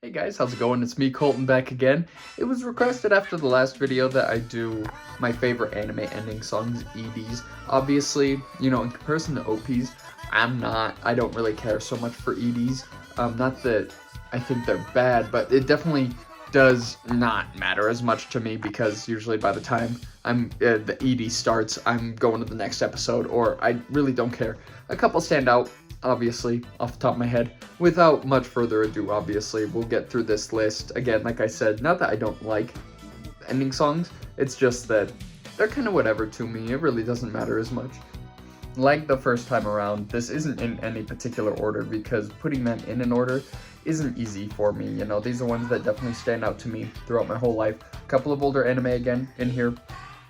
Hey guys, how's it going? It's me, Colton, back again. It was requested after the last video that I do my favorite anime ending songs, EDs. Obviously, in comparison to OPs, I don't really care so much for EDs. Not that I think they're bad, but it definitely does not matter as much to me because usually by the time the ED starts, I'm going to the next episode, or I really don't care. A couple stand out, obviously, off the top of my head. Without much further ado, obviously, we'll get through this list. Again, like I said, not that I don't like ending songs, it's just that they're kind of whatever to me. It really doesn't matter as much. Like the first time around, this isn't in any particular order because putting them in an order isn't easy for me. These are ones that definitely stand out to me throughout my whole life. A couple of older anime again in here.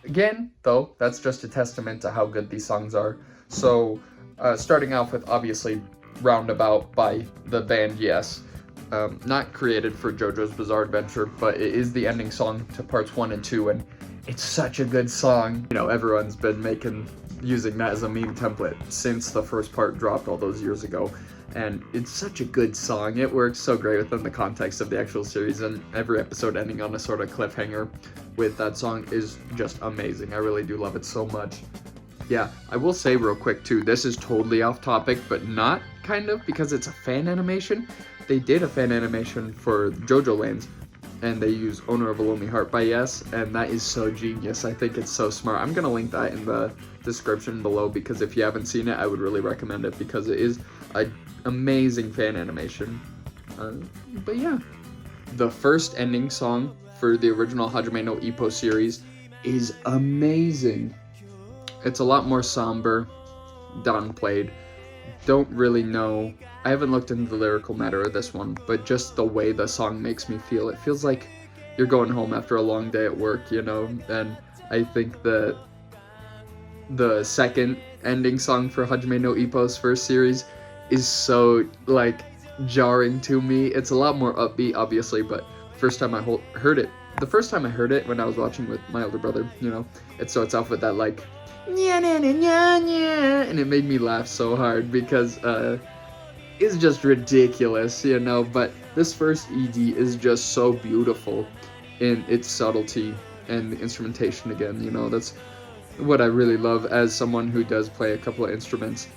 Again, though, that's just a testament to how good these songs are. So, starting off with, obviously, Roundabout by the band Yes. Not created for JoJo's Bizarre Adventure, but it is the ending song to parts 1 and 2, and it's such a good song. Everyone's been using that as a meme template since the first part dropped all those years ago, and it's such a good song. It works so great within the context of the actual series, and every episode ending on a sort of cliffhanger with that song is just amazing. I really do love it so much. Yeah, I will say real quick too, this is totally off topic, but not kind of, because it's a fan animation. They did a fan animation for JoJo Lands, and they use Owner of a Lonely Heart by Yes, and that is so genius. I think it's so smart. I'm gonna link that in the description below, because if you haven't seen it, I would really recommend it, because it is an amazing fan animation. But yeah, the first ending song for the original Hajime no Ippo series is amazing. It's a lot more somber, downplayed. Don't really know. I haven't looked into the lyrical matter of this one, but just the way the song makes me feel. It feels like you're going home after a long day at work, And I think that the second ending song for Hajime no Ippo's first series is so, jarring to me. It's a lot more upbeat, obviously, but the first time I heard it when I was watching with my older brother, it starts off with that, nya, nya, nya, nya, nya, and it made me laugh so hard because it's just ridiculous, but this first ED is just so beautiful in its subtlety and the instrumentation again. That's what I really love as someone who does play a couple of instruments,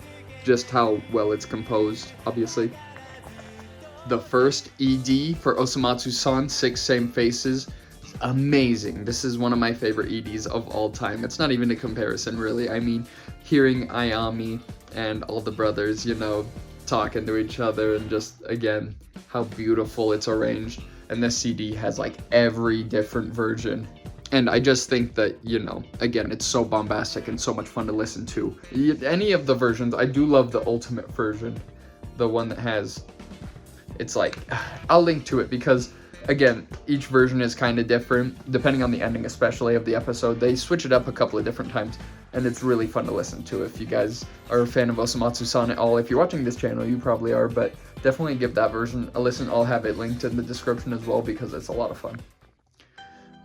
just how well it's composed. Obviously, the first ED for Osomatsu-san, Six Same Faces, amazing. This is one of my favorite EDs of all time. It's not even a comparison, really. I mean, hearing Ayami and all the brothers, talking to each other, and just, again, how beautiful it's arranged. And this CD has, every different version. And I just think that, again, it's so bombastic and so much fun to listen to. Any of the versions, I do love the ultimate version. The one that has, I'll link to it because, again, each version is kind of different, depending on the ending, especially of the episode. They switch it up a couple of different times, and it's really fun to listen to if you guys are a fan of Osomatsu-san at all. If you're watching this channel, you probably are, but definitely give that version a listen. I'll have it linked in the description as well because it's a lot of fun.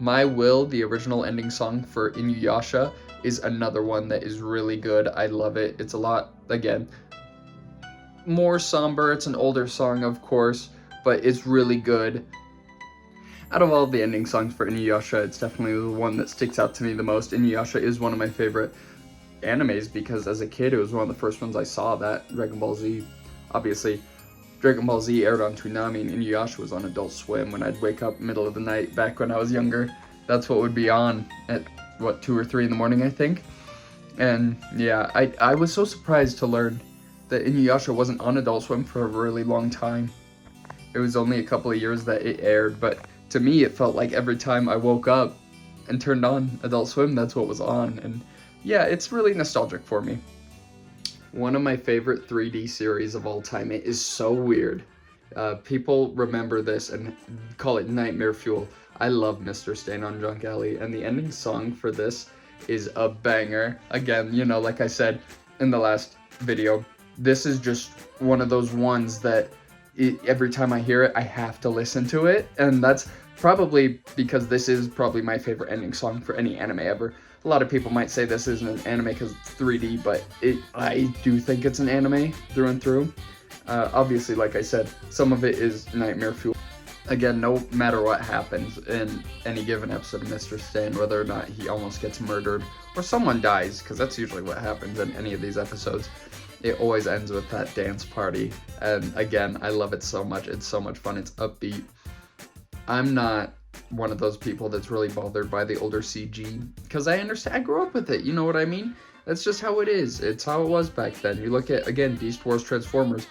My Will, the original ending song for Inuyasha, is another one that is really good. I love it. It's a lot, again, more somber. It's an older song, of course, but it's really good. Out of all the ending songs for Inuyasha, it's definitely the one that sticks out to me the most. Inuyasha is one of my favorite animes because as a kid, it was one of the first ones I saw. That Dragon Ball Z, obviously, Dragon Ball Z aired on Toonami, and Inuyasha was on Adult Swim when I'd wake up middle of the night back when I was younger. That's what would be on at, 2 or 3 in the morning, I think. And yeah, I was so surprised to learn that Inuyasha wasn't on Adult Swim for a really long time. It was only a couple of years that it aired, but to me, it felt like every time I woke up and turned on Adult Swim, that's what was on. And yeah, it's really nostalgic for me. One of my favorite 3D series of all time. It is so weird. People remember this and call it Nightmare Fuel. I love Mr. Stain on Junk Alley, and the ending song for this is a banger. Again, like I said in the last video, this is just one of those ones that every time I hear it, I have to listen to it, and that's probably because this is probably my favorite ending song for any anime ever. A lot of people might say this isn't an anime because it's 3D, but I do think it's an anime through and through. Obviously, like I said, some of it is Nightmare Fuel. Again, no matter what happens in any given episode of Mr. Stain, whether or not he almost gets murdered or someone dies, because that's usually what happens in any of these episodes, it always ends with that dance party. And again, I love it so much. It's so much fun. It's upbeat. I'm not one of those people that's really bothered by the older CG, because I understand. I grew up with it. You know what I mean? That's just how it is. It's how it was back then. You look at, again, Beast Wars Transformers.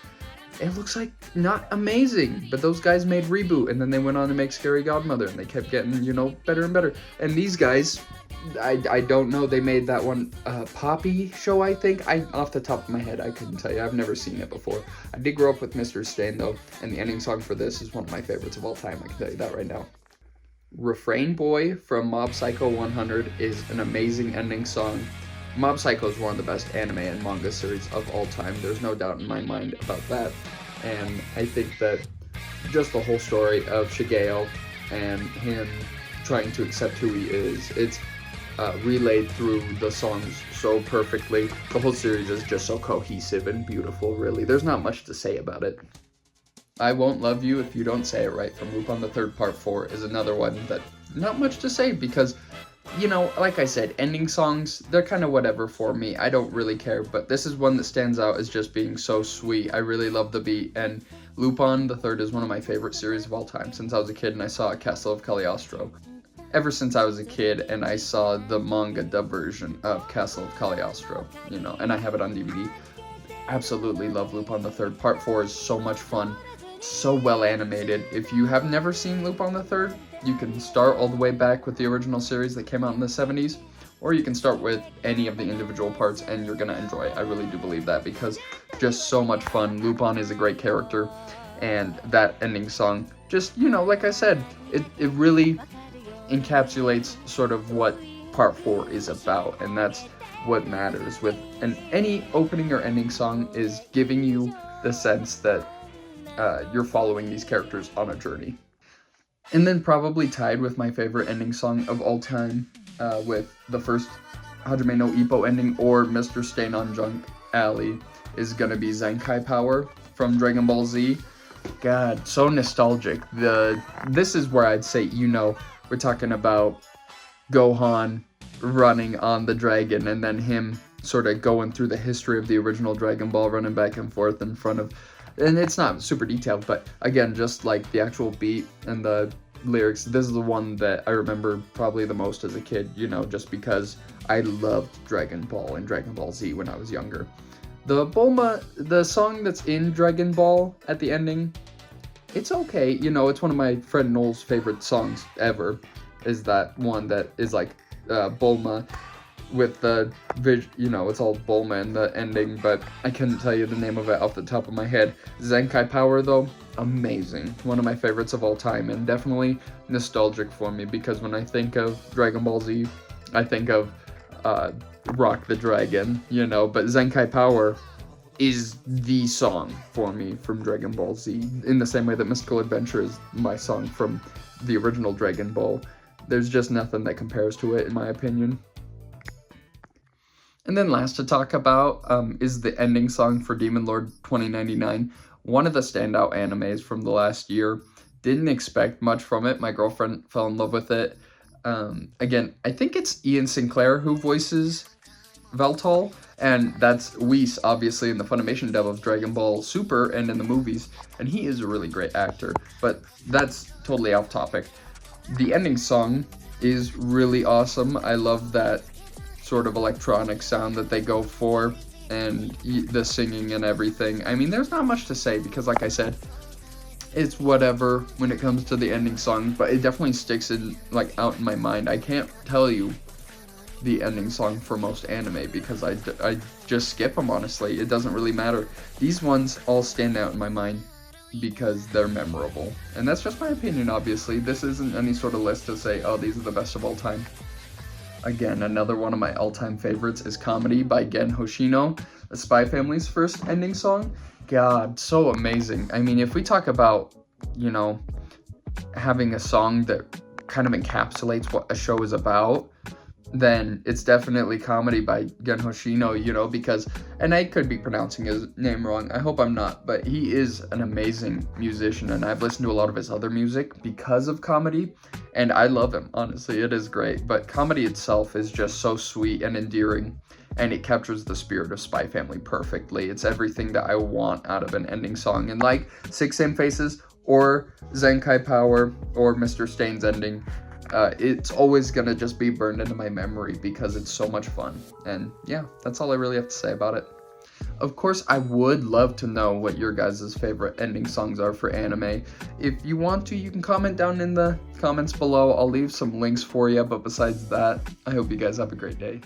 It looks like not amazing, but those guys made Reboot, and then they went on to make Scary Godmother, and they kept getting, you know, better and better. And these guys, I don't know, they made that one Poppy show, I think. Off the top of my head, I couldn't tell you. I've never seen it before. I did grow up with Mr. Stain, though, and the ending song for this is one of my favorites of all time. I can tell you that right now. Refrain Boy from Mob Psycho 100 is an amazing ending song. Mob Psycho is one of the best anime and manga series of all time. There's no doubt in my mind about that. And I think that just the whole story of Shigeo and him trying to accept who he is, it's relayed through the songs so perfectly. The whole series is just so cohesive and beautiful, really. There's not much to say about it. I Won't Love You If You Don't Say It Right from Lupin the Third Part 4 is another one that not much to say, because, you know, like I said, ending songs, they're kind of whatever for me. I don't really care, but this is one that stands out as just being so sweet. I really love the beat, and Lupin the Third is one of my favorite series of all time since I was a kid and I saw Castle of Cagliostro. Ever since I was a kid and I saw the manga dub version of Castle of Cagliostro, you know, and I have it on DVD. Absolutely love Lupin the Third. Part 4 is so much fun, so well animated. If you have never seen Lupin the Third, you can start all the way back with the original series that came out in the 70s, or you can start with any of the individual parts and you're gonna enjoy it. I really do believe that, because just so much fun. Lupin is a great character, and that ending song, just, you know, like I said, it really encapsulates sort of what Part 4 is about, and that's what matters with any opening or ending song, is giving you the sense that you're following these characters on a journey. And then probably tied with my favorite ending song of all time, with the first Hajime no Ippo ending or Mr. Stain on Junk Alley, is gonna be Zenkai Power from Dragon Ball Z. God, so nostalgic. This is where I'd say, you know, we're talking about Gohan running on the dragon, and then him sort of going through the history of the original Dragon Ball, running back and forth in front of, and it's not super detailed, but again, just like the actual beat and the lyrics, this is the one that I remember probably the most as a kid, you know, just because I loved Dragon Ball and Dragon Ball Z when I was younger. The song that's in Dragon Ball at the ending, it's okay, you know, it's one of my friend Noel's favorite songs ever, is that one that is like Bulma with the, you know, it's all Bulma in the ending, but I couldn't tell you the name of it off the top of my head. Zenkai Power, though, amazing. One of my favorites of all time, and definitely nostalgic for me, because when I think of Dragon Ball Z, I think of Rock the Dragon, you know, but Zenkai Power is the song for me from Dragon Ball Z, in the same way that Mystical Adventure is my song from the original Dragon Ball. There's just nothing that compares to it, in my opinion. And then last to talk about is the ending song for Demon Lord 2099, one of the standout animes from the last year. Didn't expect much from it. My girlfriend fell in love with it. Again, I think it's Ian Sinclair who voices Veltal, and that's Whis, obviously, in the Funimation dub of Dragon Ball Super and in the movies, and he is a really great actor, but that's totally off topic. The ending song is really awesome. I love that sort of electronic sound that they go for, and the singing and everything. I mean, there's not much to say, because like I said, it's whatever when it comes to the ending song, but it definitely sticks in, like, out in my mind. I can't tell you the ending song for most anime, because I just skip them, honestly. It doesn't really matter. These ones all stand out in my mind because they're memorable, and that's just my opinion, obviously. This isn't any sort of list to say, oh, these are the best of all time. Again, another one of my all-time favorites is Comedy by Gen Hoshino, the Spy Family's first ending song. God, so amazing. I mean, if we talk about, you know, having a song that kind of encapsulates what a show is about, then it's definitely Comedy by Gen Hoshino, you know, because, and I could be pronouncing his name wrong, I hope I'm not, but he is an amazing musician, and I've listened to a lot of his other music because of Comedy, and I love him, honestly, it is great, but Comedy itself is just so sweet and endearing, and it captures the spirit of Spy Family perfectly. It's everything that I want out of an ending song, and like Six Same Faces, or Zenkai Power, or Mr. Stain's ending, it's always gonna just be burned into my memory because it's so much fun. And yeah, that's all I really have to say about it. Of course, I would love to know what your guys' favorite ending songs are for anime. If you want to, you can comment down in the comments below. I'll leave some links for you, but besides that, I hope you guys have a great day.